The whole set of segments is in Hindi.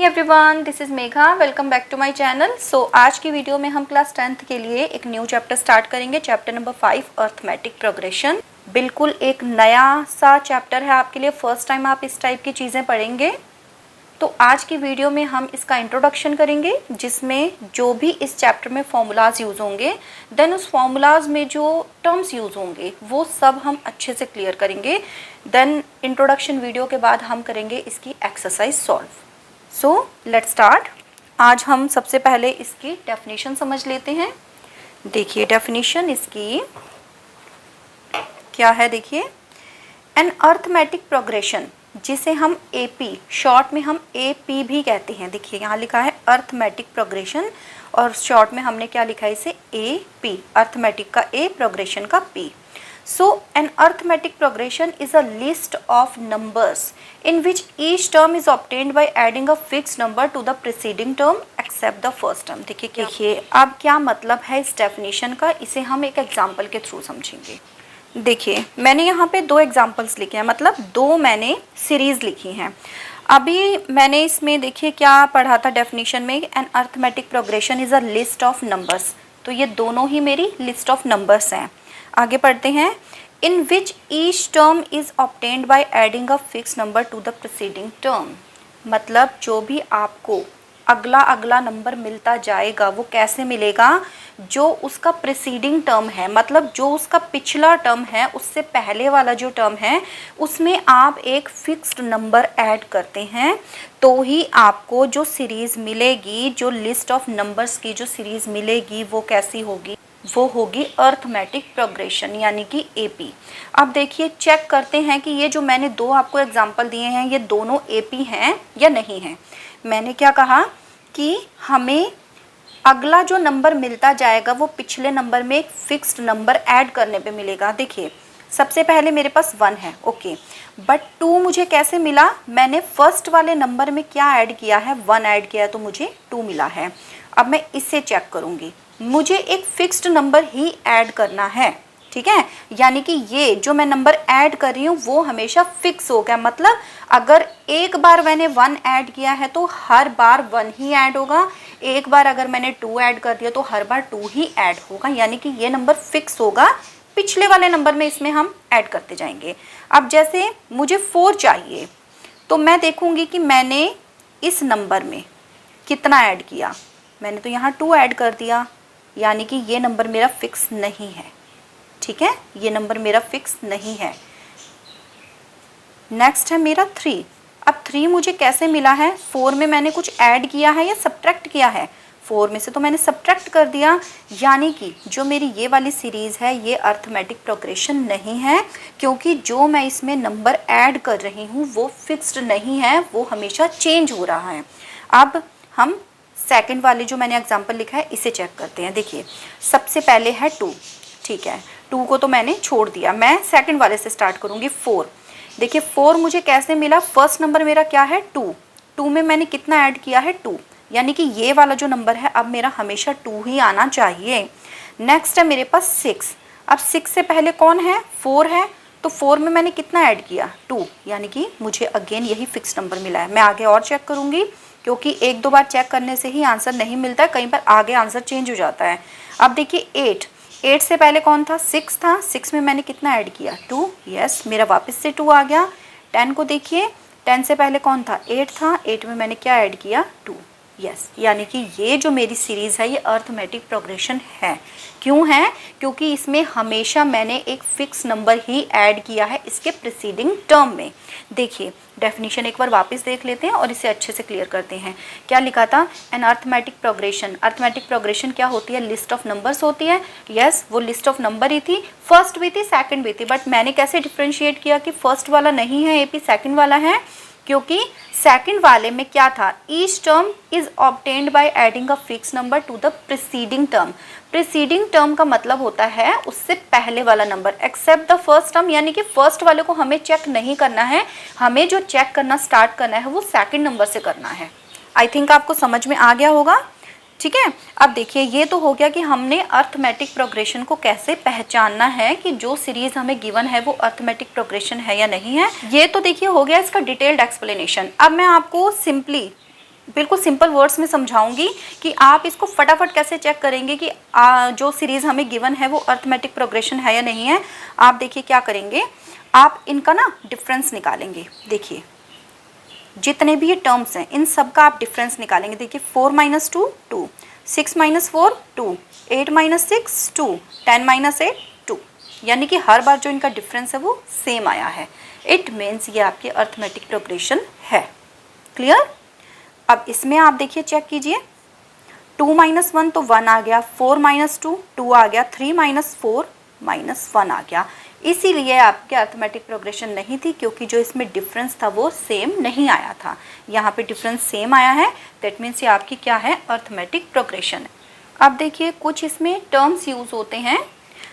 Everyone, this is Megha. Welcome back to my channel. So आज की वीडियो में हम क्लास 10th के लिए एक न्यू चैप्टर स्टार्ट करेंगे, चैप्टर नंबर 5 अर्थमेटिक प्रोग्रेशन। बिल्कुल एक नया सा चैप्टर है आपके लिए, फर्स्ट टाइम आप इस टाइप की चीज़ें पढ़ेंगे। तो आज की वीडियो में हम इसका इंट्रोडक्शन करेंगे, जिसमें जो भी इस चैप्टर में फॉर्मूलाज यूज़ होंगे, देन उस फॉर्मूलाज में जो टर्म्स यूज़ होंगे वो सब हम अच्छे से क्लियर करेंगे। देन इंट्रोडक्शन वीडियो के बाद हम करेंगे इसकी exercise solve. So let's start. आज हम सबसे पहले इसकी डेफिनेशन समझ लेते हैं। देखिए डेफिनेशन इसकी क्या है, देखिए एन अर्थमेटिक प्रोग्रेशन, जिसे हम AP शॉर्ट में हम AP भी कहते हैं। देखिए यहाँ लिखा है अर्थमेटिक प्रोग्रेशन और शॉर्ट में हमने क्या लिखा है इसे AP, अर्थमेटिक का A, प्रोग्रेशन का P। So an arithmetic progression is a list of numbers in which each term is obtained by adding a fixed number to the preceding term except the first term। देखिए अब क्या मतलब है इस डेफिनेशन का, इसे हम एक एग्जांपल के थ्रू समझेंगे। देखिए मैंने यहाँ पे दो एग्जांपल्स लिखे हैं, मतलब दो मैंने सीरीज लिखी हैं। अभी मैंने इसमें देखिए क्या पढ़ा था डेफिनेशन में, an arithmetic progression is a list of numbers. तो ये दोनों ही मेरी लिस्ट ऑफ नंबर्स हैं। आगे पढ़ते हैं। In which each term is obtained by adding a fix number to the preceding term. मतलब जो भी आपको अगला नंबर मिलता जाएगा वो कैसे मिलेगा, जो उसका प्रीसीडिंग टर्म है, मतलब जो उसका पिछला टर्म है उससे पहले वाला जो टर्म है उसमें आप एक फिक्स्ड नंबर ऐड करते हैं, तो ही आपको जो सीरीज़ मिलेगी, जो लिस्ट ऑफ नंबर्स की जो सीरीज़ मिलेगी वो कैसी होगी, वो होगी अर्थमेटिक प्रोग्रेशन यानी कि AP। अब देखिए चेक करते हैं कि ये जो मैंने दो आपको एग्जांपल दिए हैं ये दोनों AP हैं या नहीं हैं। मैंने क्या कहा कि हमें अगला जो नंबर मिलता जाएगा वो पिछले नंबर में एक फिक्स्ड नंबर ऐड करने पे मिलेगा। देखिए सबसे पहले मेरे पास 1 है, ओके, बट 2 मुझे कैसे मिला, मैंने फर्स्ट वाले नंबर में क्या ऐड किया है, 1 ऐड किया है तो मुझे 2 मिला है। अब मैं इससे चेक करूँगी, मुझे एक फिक्स्ड नंबर ही ऐड करना है, ठीक है, यानी कि ये जो मैं नंबर ऐड कर रही हूँ वो हमेशा फिक्स हो गया। मतलब अगर एक बार मैंने 1 ऐड किया है तो हर बार 1 ही ऐड होगा, एक बार अगर मैंने 2 ऐड कर दिया तो हर बार 2 ही ऐड होगा, यानी कि ये नंबर फिक्स होगा। पिछले वाले नंबर में इसमें हम ऐड करते जाएंगे। अब जैसे मुझे 4 चाहिए तो मैं देखूंगी कि मैंने इस नंबर में कितना ऐड किया। मैंने तो यहाँ 2 ऐड कर दिया, यानी कि ये नंबर मेरा फिक्स नहीं है, ठीक है, ये नंबर मेरा फिक्स नहीं है। नेक्स्ट है मेरा 3। अब 3 मुझे कैसे मिला है, 4 में मैंने कुछ ऐड किया है या सब्ट्रैक्ट किया है, 4 में से तो मैंने सब्ट्रैक्ट कर दिया, यानी कि जो मेरी ये वाली सीरीज़ है ये अर्थमेटिक प्रोग्रेशन नहीं है, क्योंकि जो मैं इसमें नंबर ऐड कर रही हूँ वो फिक्स्ड नहीं है, वो हमेशा चेंज हो रहा है। अब हम सेकंड वाले जो मैंने एग्जांपल लिखा है इसे चेक करते हैं। देखिए सबसे पहले है 2, ठीक है, 2 को तो मैंने छोड़ दिया, मैं सेकंड वाले से स्टार्ट करूँगी। 4, देखिए 4 मुझे कैसे मिला, फर्स्ट नंबर मेरा क्या है 2 में मैंने कितना ऐड किया है 2, यानी कि ये वाला जो नंबर है अब मेरा हमेशा 2 ही आना चाहिए। नेक्स्ट है मेरे पास 6। अब 6 से पहले कौन है, 4 है, तो 4 में मैंने कितना ऐड किया 2, यानी कि मुझे अगेन यही फिक्स नंबर मिला है। मैं आगे और चेक करूँगी, क्योंकि 1-2 बार चेक करने से ही आंसर नहीं मिलता है, कई बार आगे आंसर चेंज हो जाता है। अब देखिए 8 से पहले कौन था, 6 था, 6 में मैंने कितना ऐड किया 2, यस, मेरा वापस से 2 आ गया। 10 को देखिए, 10 से पहले कौन था, 8 था, 8 में मैंने क्या ऐड किया 2, यस, यानी कि ये जो मेरी सीरीज़ है ये अर्थमेटिक प्रोग्रेशन है। क्यों है, क्योंकि इसमें हमेशा मैंने एक फिक्स नंबर ही ऐड किया है इसके प्रीसीडिंग टर्म में। देखिए डेफिनेशन एक बार वापस देख लेते हैं और इसे अच्छे से क्लियर करते हैं। क्या लिखा था, an arithmetic progression, arithmetic progression क्या होती है, लिस्ट ऑफ नंबर्स होती है। यस, वो लिस्ट ऑफ नंबर ही थी, फर्स्ट भी थी सेकंड भी थी, बट मैंने कैसे डिफ्रेंशिएट किया कि फर्स्ट वाला नहीं है AP, सेकंड वाला है, क्योंकि सेकंड वाले में क्या था, each term is obtained by adding a fix number to the preceding term. Preceding term का मतलब होता है उससे पहले वाला number, except the first term, यानी कि फर्स्ट वाले को हमें चेक नहीं करना है, हमें जो चेक करना स्टार्ट करना है वो सेकंड नंबर से करना है। आई थिंक आपको समझ में आ गया होगा, ठीक है। अब देखिए ये तो हो गया कि हमने अर्थमेटिक प्रोग्रेशन को कैसे पहचानना है कि जो सीरीज हमें गिवन है वो अर्थमेटिक प्रोग्रेशन है या नहीं है। ये तो देखिए हो गया इसका डिटेल्ड एक्सप्लेनेशन। अब मैं आपको सिंपली बिल्कुल सिंपल वर्ड्स में समझाऊंगी कि आप इसको फटाफट कैसे चेक करेंगे कि जो सीरीज़ हमें गिवन है वो अर्थमेटिक प्रोग्रेशन है या नहीं है। आप देखिए क्या करेंगे, आप इनका ना डिफरेंस निकालेंगे। देखिए जितने भी ये टर्म्स हैं इन सब का आप डिफरेंस निकालेंगे। देखिए 4 - 2 2, 6 - 4 2, 8 - 6 2, 10 - 8 2, यानी कि हर बार जो इनका डिफरेंस है वो सेम आया है। इट मीन्स ये आपकी अर्थमेटिक प्रोग्रेशन है। क्लियर। अब इसमें आप देखिए चेक कीजिए, 2 - 1 तो 1 आ गया, 4 - 2 2 आ गया, 3 - 4 -1 आ गया। इसीलिए आपके अर्थमेटिक प्रोग्रेशन नहीं थी, क्योंकि जो इसमें डिफरेंस था वो सेम नहीं आया था। यहाँ पे डिफरेंस सेम आया है, दैट मीन्स ये आपकी क्या है, अर्थमेटिक प्रोग्रेशन। अब देखिए कुछ इसमें टर्म्स यूज होते हैं,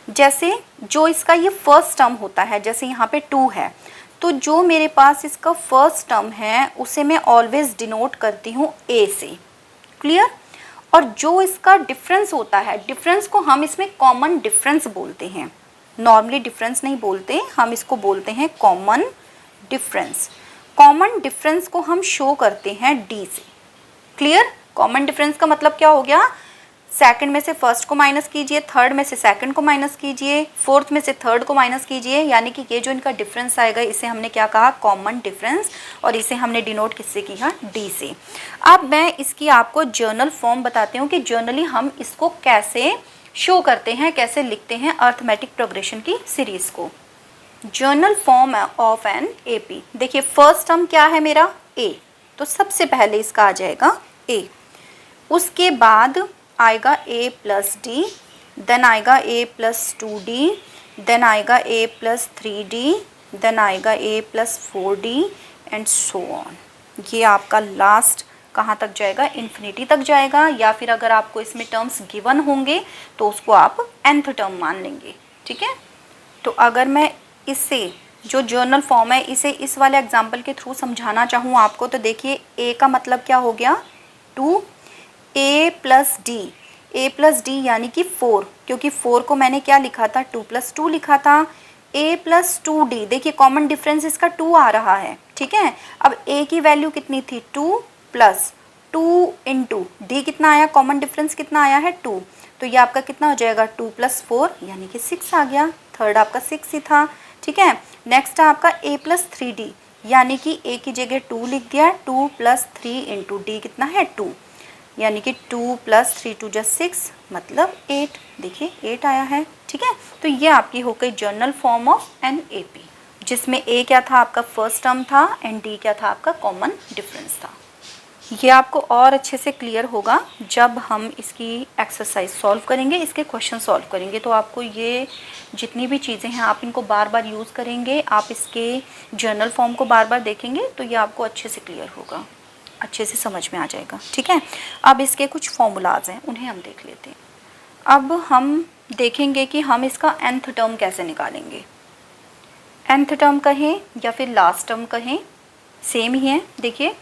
जैसे जो इसका ये फर्स्ट टर्म होता है, जैसे यहाँ पे 2 है, तो जो मेरे पास इसका फर्स्ट टर्म है उसे मैं ऑलवेज डिनोट करती हूँ ए से। क्लियर। और जो इसका डिफरेंस होता है, डिफरेंस को हम इसमें कॉमन डिफरेंस बोलते हैं। नॉर्मली डिफरेंस नहीं बोलते, हम इसको बोलते हैं कॉमन डिफरेंस। कॉमन डिफरेंस को हम शो करते हैं डी से। क्लियर। कॉमन डिफरेंस का मतलब क्या हो गया, सेकंड में से फर्स्ट को माइनस कीजिए, थर्ड में से सेकंड को माइनस कीजिए, फोर्थ में से थर्ड को माइनस कीजिए, यानी कि ये जो इनका डिफरेंस आएगा इसे हमने क्या कहा, कॉमन डिफरेंस, और इसे हमने डिनोट किससे किया, डी से। अब मैं इसकी आपको जर्नल फॉर्म बताती हूँ कि जर्नली हम इसको कैसे शो करते हैं, कैसे लिखते हैं अर्थमेटिक प्रोग्रेशन की सीरीज को। Journal form of an AP. देखिए फर्स्ट टर्म क्या है मेरा, ए, तो सबसे पहले इसका आ जाएगा ए, उसके बाद आएगा a प्लस डी, देन आएगा a प्लस 2d, देन आएगा a प्लस 3d, देन आएगा a plus 4d and so on. ये आपका लास्ट कहाँ तक जाएगा, इन्फिनिटी तक जाएगा, या फिर अगर आपको इसमें टर्म्स गिवन होंगे तो उसको आप nth टर्म मान लेंगे। ठीक है। तो अगर मैं इससे जो जर्नल फॉर्म है इसे इस वाले एग्जाम्पल के थ्रू समझाना चाहूँ आपको, तो देखिए a का मतलब क्या हो गया, 2, a plus D, a plus D यानी कि 4, क्योंकि 4 को मैंने क्या लिखा था, 2 + 2 लिखा था। a प्लस 2d, देखिए कॉमन डिफरेंस इसका 2 आ रहा है। ठीक है। अब a की वैल्यू कितनी थी, 2 प्लस 2 इंटू डी कितना आया, कॉमन डिफरेंस कितना आया है, 2, तो ये आपका कितना हो जाएगा, 2 + 4 यानी कि 6 आ गया। थर्ड आपका 6 ही था। ठीक है। नेक्स्ट है आपका a प्लस 3d, यानी कि a की जगह 2 लिख दिया, 2 + 3 इंटू डी कितना है, 2, यानी कि 2 + 3 2 = 6 मतलब 8। देखिए 8 आया है। ठीक है। तो ये आपकी हो गई journal form of an AP, जिसमें ए क्या था, आपका फर्स्ट टर्म था, एंड डी क्या था, आपका कॉमन डिफरेंस था। ये आपको और अच्छे से क्लियर होगा जब हम इसकी एक्सरसाइज सॉल्व करेंगे, इसके क्वेश्चन सॉल्व करेंगे, तो आपको ये जितनी भी चीज़ें हैं आप इनको बार बार यूज़ करेंगे, आप इसके जर्नल फॉर्म को बार बार देखेंगे तो ये आपको अच्छे से क्लियर होगा, अच्छे से समझ में आ जाएगा। ठीक है। अब इसके कुछ फॉर्मूलाज हैं, उन्हें हम देख लेते हैं। अब हम देखेंगे कि हम इसका nth टर्म कैसे निकालेंगे। nth टर्म कहें या फिर लास्ट टर्म कहें, सेम ही है। देखिए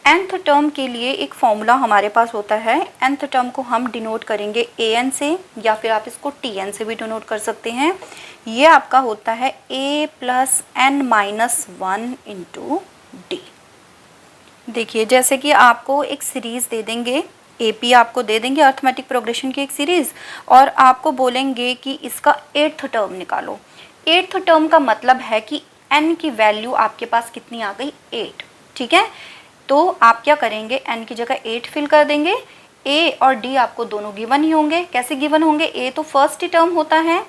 nth टर्म के लिए एक फॉर्मूला हमारे पास होता है। nth टर्म को हम डिनोट करेंगे an से, या फिर आप इसको tn से भी डिनोट कर सकते हैं। ये आपका होता है a plus n minus 1 into D. देखिए जैसे कि आपको एक सीरीज़ दे देंगे, एपी आपको दे देंगे अर्थमेटिक प्रोग्रेशन की एक सीरीज़, और आपको बोलेंगे कि इसका 8th टर्म निकालो। 8th टर्म का मतलब है कि n की वैल्यू आपके पास कितनी आ गई, 8। ठीक है। तो आप क्या करेंगे, n की जगह 8 फिल कर देंगे। a और d आपको दोनों गिवन ही होंगे। कैसे गिवन होंगे, a तो फर्स्ट ही टर्म होता है,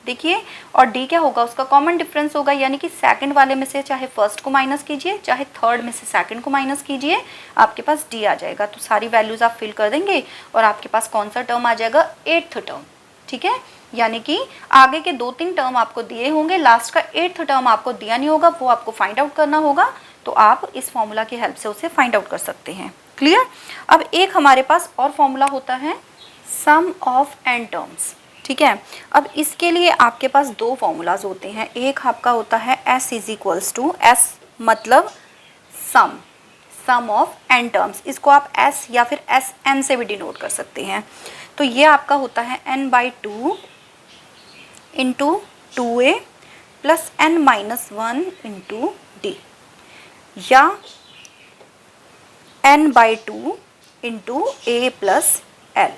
देखिए, और डी क्या होगा, उसका कॉमन डिफरेंस होगा, यानी कि सेकंड वाले में से चाहे फर्स्ट को माइनस कीजिए, चाहे थर्ड में से सेकंड को माइनस कीजिए, आपके पास डी आ जाएगा। तो सारी वैल्यूज आप फिल कर देंगे और आपके पास कौन सा टर्म आ जाएगा, 8th टर्म। ठीक है। यानी कि आगे के 2-3 टर्म आपको दिए होंगे, लास्ट का 8th टर्म आपको दिया नहीं होगा, वो आपको फाइंड आउट करना होगा। तो आप इस फॉर्मूला की हेल्प से उसे फाइंड आउट कर सकते हैं। क्लियर। अब एक हमारे पास और फॉर्मूला होता है सम ऑफ n टर्म्स। ठीक है। अब इसके लिए आपके पास 2 फॉर्मूलाज होते हैं। एक आपका होता है s = s मतलब सम ऑफ n टर्म्स, इसको आप s या फिर sn से भी डिनोट कर सकते हैं। तो ये आपका होता है n/2 into 2a plus n-1 into D, या n/2 इंटू ए प्लस एल।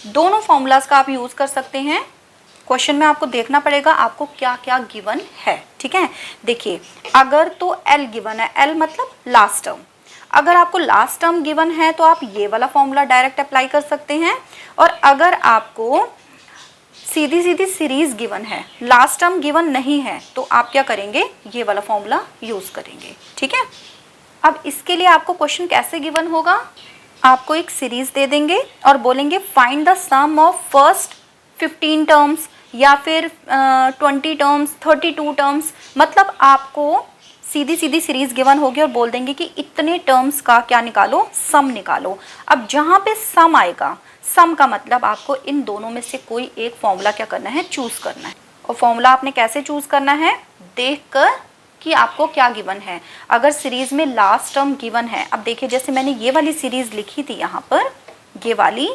दोनों फॉर्मूलाज का आप यूज़ कर सकते हैं। क्वेश्चन में आपको देखना पड़ेगा आपको क्या क्या गिवन है, ठीक है। देखिए, अगर तो एल गिवन है, एल मतलब लास्ट टर्म, अगर आपको लास्ट टर्म गिवन है तो आप ये वाला फॉर्मूला डायरेक्ट अप्लाई कर सकते हैं। और अगर आपको सीधी सीधी सीरीज गिवन है, लास्ट टर्म गिवन नहीं है, तो आप क्या करेंगे, ये वाला फॉर्मूला यूज करेंगे, ठीक है। अब इसके लिए आपको क्वेश्चन कैसे गिवन होगा, आपको एक सीरीज दे देंगे और बोलेंगे find the sum of first 15 terms या फिर 20 टर्म्स, 32 टर्म्स, मतलब आपको सीधी सीधी सीरीज गिवन होगी और बोल देंगे कि इतने टर्म्स का क्या निकालो, सम निकालो। अब जहाँ पे सम आएगा, सम का मतलब आपको इन दोनों में से कोई एक फॉर्मूला क्या करना है, चूज करना है। और फॉर्मूला आपने कैसे चूज करना है, देखकर कि आपको क्या गिवन है। अगर सीरीज में लास्ट टर्म गिवन है, अब देखिए जैसे मैंने ये वाली सीरीज लिखी थी यहाँ पर, ये वाली,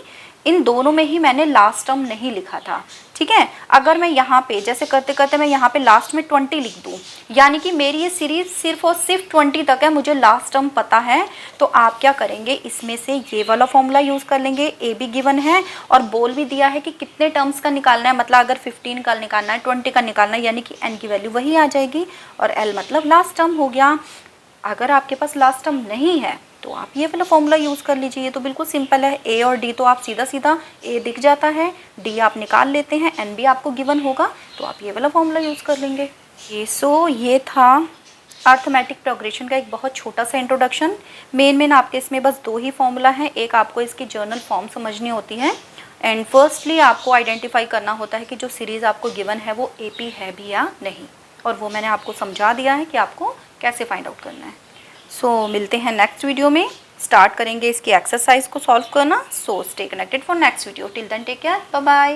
इन दोनों में ही मैंने लास्ट टर्म नहीं लिखा था, ठीक है। अगर मैं यहाँ पे जैसे करते करते मैं यहाँ पे लास्ट में 20 लिख दूँ, यानी कि मेरी ये सीरीज सिर्फ और सिर्फ 20 तक है, मुझे लास्ट टर्म पता है, तो आप क्या करेंगे, इसमें से ये वाला फॉर्मूला यूज़ कर लेंगे। ए भी गिवन है और बोल भी दिया है कि कितने टर्म्स का निकालना है, मतलब अगर 15 का निकालना है, 20 का निकालना है, यानी कि एन की वैल्यू वही आ जाएगी और एल मतलब लास्ट टर्म हो गया। अगर आपके पास लास्ट टर्म नहीं है तो आप ये वाला फॉर्मूला यूज़ कर लीजिए, ये तो बिल्कुल सिंपल है। ए और डी तो आप सीधा सीधा, ए दिख जाता है, डी आप निकाल लेते हैं, एन भी आपको गिवन होगा, तो आप ये वाला फॉर्मूला यूज़ कर लेंगे। ये था अर्थमेटिक प्रोग्रेशन का एक बहुत छोटा सा इंट्रोडक्शन। मेन आपके इसमें बस 2 ही फॉर्मूला हैं, एक आपको इसकी जर्नल फॉर्म समझनी होती है एंड फर्स्टली आपको आइडेंटिफाई करना होता है कि जो सीरीज़ आपको गिवन है वो AP है भी या नहीं, और वो मैंने आपको समझा दिया है कि आपको कैसे फाइंड आउट करना है। सो मिलते हैं नेक्स्ट वीडियो में, स्टार्ट करेंगे इसकी एक्सरसाइज को सॉल्व करना। So stay connected for next video, till then take care, bye bye.